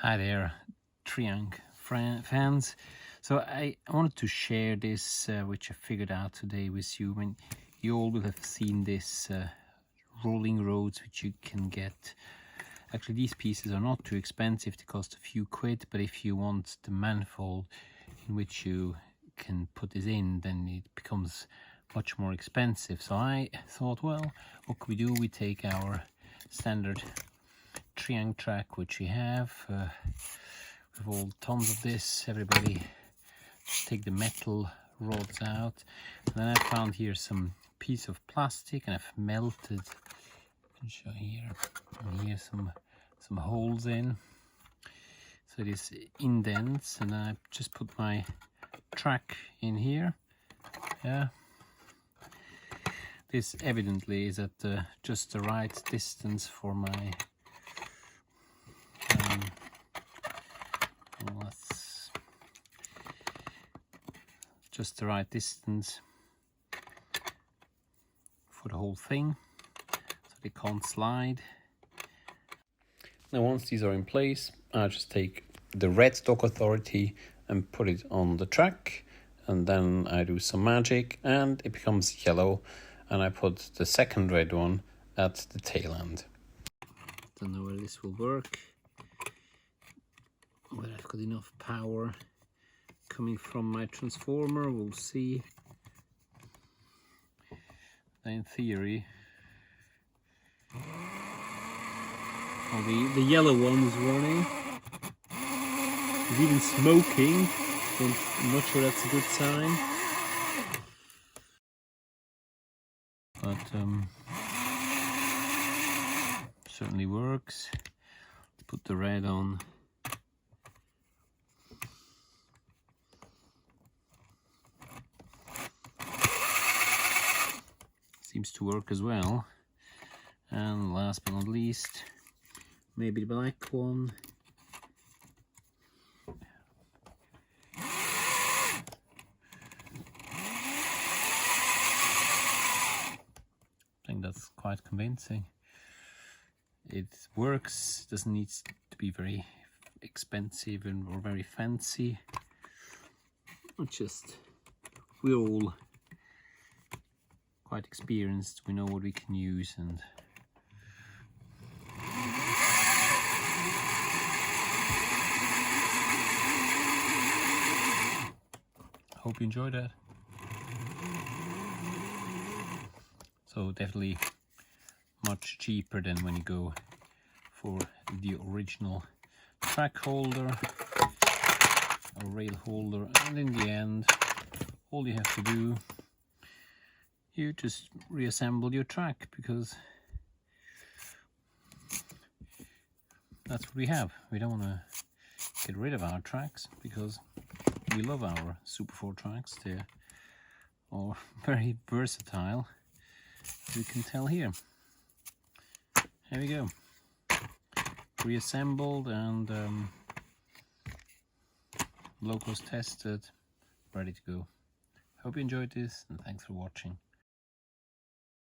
Hi there, Triang fans. So I wanted to share this, which I figured out today with you. I mean, you all will have seen this rolling roads, which you can get. Actually, these pieces are not too expensive. They cost a few quid, but if you want the manifold in which you can put this in, then it becomes much more expensive. So I thought, well, what could we do? We take our standard Triang track, which we have. We've all tons of this. Everybody take the metal rods out. And then I found here some piece of plastic, and I've melted. I can show here. And here some holes in. So it is indents, and I just put my track in here. Yeah. This evidently is at just the right distance for my that's just the right distance for the whole thing, so they can't slide. Now once these are in place, I just take the red stock authority and put it on the track, and then I do some magic and it becomes yellow, and I put the second red one at the tail end. Don't know whether this will work, whether I've got enough power coming from my transformer. We'll see. In theory, well, the yellow one is running. It's even smoking. I'm not sure that's a good sign. But certainly works. Let's put the red on. Seems to work as well. And last but not least, maybe the black one. I think that's quite convincing. It works, doesn't need to be very expensive or very fancy. Just, we're all quite experienced, we know what we can use, and hope you enjoyed that. So definitely much cheaper than when you go for the original track holder or rail holder, and in the end all you have to do, you just reassemble your track, because that's what we have. We don't want to get rid of our tracks because we love our Super 4 tracks. They are very versatile, as you can tell here. Here we go, reassembled and locals tested, ready to go. Hope you enjoyed this, and thanks for watching.